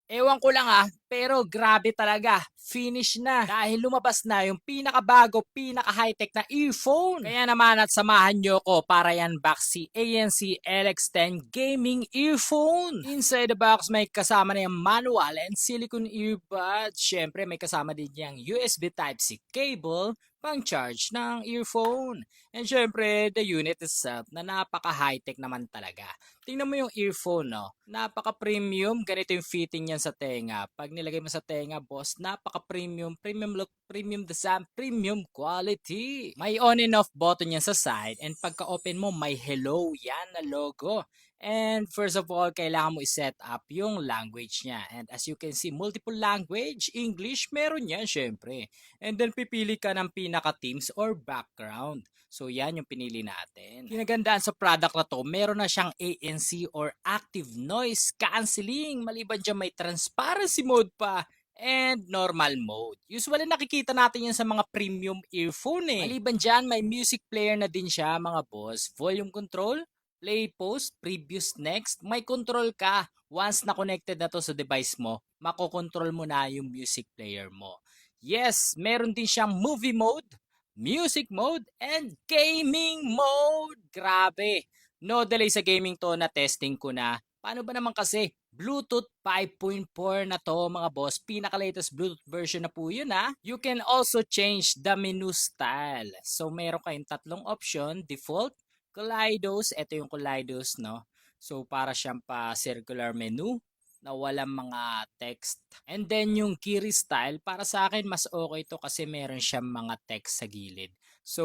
Ewan ko lang pero grabe talaga, finish na. Dahil lumabas na yung pinakabago, pinaka-high-tech na earphone. Kaya naman at samahan nyo ko para i-unbox si ANC LX10 Gaming Earphone. Inside the box may kasama na yung manual and silicone earbuds. Syempre may kasama din yung USB Type-C cable pang charge ng earphone. And syempre, the unit itself na napaka-high-tech naman talaga. Tingnan mo yung earphone, no? Napaka-premium. Ganito yung fitting niyan sa tenga. Pag nilagay mo sa tenga, boss, napaka-premium. Premium look, premium design, premium quality. May on and off button yan sa side. And pagka-open mo, may hello yan na logo. And first of all, kailangan mo i-set up yung language niya. And as you can see, multiple language. English, meron yan syempre. And then pipili ka ng pinaka-themes or background. So yan yung pinili natin. Kinagandaan sa product na to, meron na siyang ANC or Active Noise Cancelling. Maliban dyan may transparency mode pa and normal mode. Usually nakikita natin yan sa mga premium earphone eh. Maliban dyan, may music player na din siya mga boss. Volume control, play, pause, previous, next. May control ka. Once na connected na to sa device mo, makokontrol mo na yung music player mo. Yes, meron din siyang movie mode, music mode, and gaming mode. Grabe. No delay sa gaming to na testing ko na. Paano ba naman kasi? Bluetooth 5.4 na to mga boss. Pinaka-latest Bluetooth version na po yun ha. You can also change the menu style. So meron kayong tatlong option. Default, Kaleidos. Ito yung Kaleidos no. So para siyang pa circular menu na walang mga text. And then yung Kiri style, para sa akin mas okay to kasi meron siyang mga text sa gilid. So,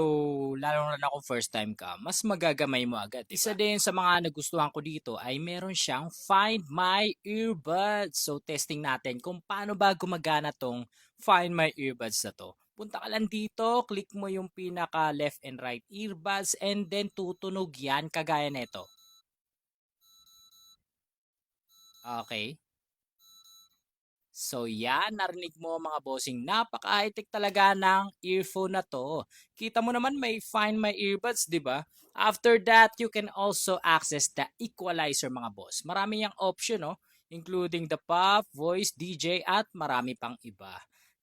lalo na kung first time ka, mas magagamay mo agad. Diba? Isa din sa mga nagustuhan ko dito ay meron siyang Find My Earbuds. So, testing natin kung paano ba gumagana tong Find My Earbuds na to. Punta ka lang dito, click mo yung pinaka left and right earbuds and then tutunog yan kagaya nito. Okay. So yan, narinig mo mga bossing, napaka-high-tech talaga ng earphone na to. Kita mo naman may Find My Earbuds, di ba? After that, you can also access the equalizer mga boss. Marami yung option, no? Including the pop, voice, DJ, at marami pang iba.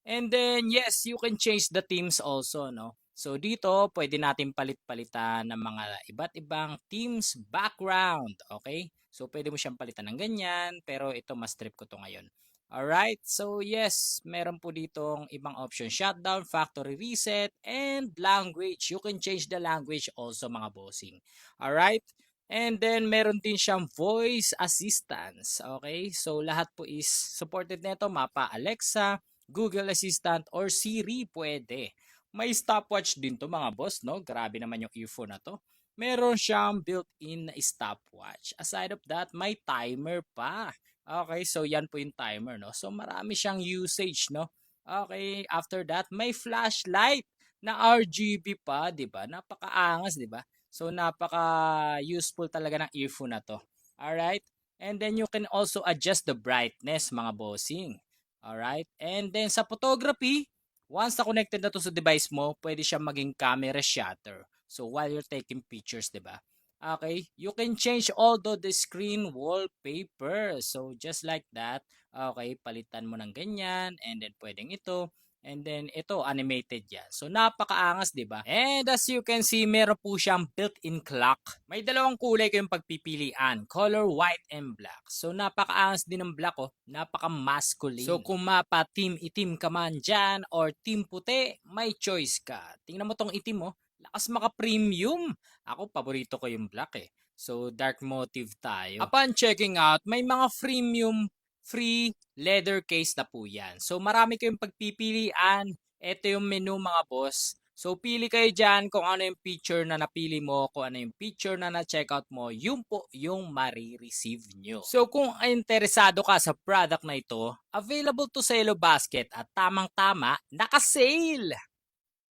And then, yes, you can change the themes also, no? So dito, pwede natin palit-palitan ng mga iba't ibang themes background, okay? So pwede mo siyang palitan ng ganyan, pero ito mas trip ko to ngayon. Alright, so yes, meron po ditong ibang option. Shutdown, factory reset, and language. You can change the language also mga bossing. Alright, and then meron din siyang voice assistance. Okay, so lahat po is supported nito. Mapa Alexa, Google Assistant, or Siri pwede. May stopwatch din to mga boss, no? Grabe naman yung earphone na to. Meron siyang built-in na stopwatch. Aside of that, may timer pa. Okay, so yan po yung timer, no? So marami siyang usage, no? Okay, after that, may flashlight na RGB pa, 'di ba? Napakaangas, 'di ba? So napaka-useful talaga ng earphone na 'to. All right? And then you can also adjust the brightness, mga bossing. All right? And then sa photography, once na connected na 'to sa device mo, pwede siyang maging camera shutter. So while you're taking pictures, 'di ba? Okay, you can change although the screen wallpaper. So just like that, okay, palitan mo ng ganyan and then pwedeng ito. And then ito animated yan. So napakaangas, 'di ba? And as you can see, meron po siyang built-in clock. May dalawang kulay kayong pagpipilian, color white and black. So napakaangas din ng black oh, napaka-masculine. So kung mapa team itim ka man dyan or team puti, may choice ka. Tingnan mo tong itim oh. Lakas maka-premium. Ako, paborito ko yung black eh. So, dark motive tayo. Upon checking out, may mga freemium free leather case na po yan. So, marami kayong pagpipilian. Ito yung menu mga boss. So, pili kayo dyan kung ano yung feature na napili mo, kung ano yung feature na na-checkout mo, yun po yung marireceive nyo. So, kung interesado ka sa product na ito, available to sa Yellow Basket at tamang-tama, naka-sale!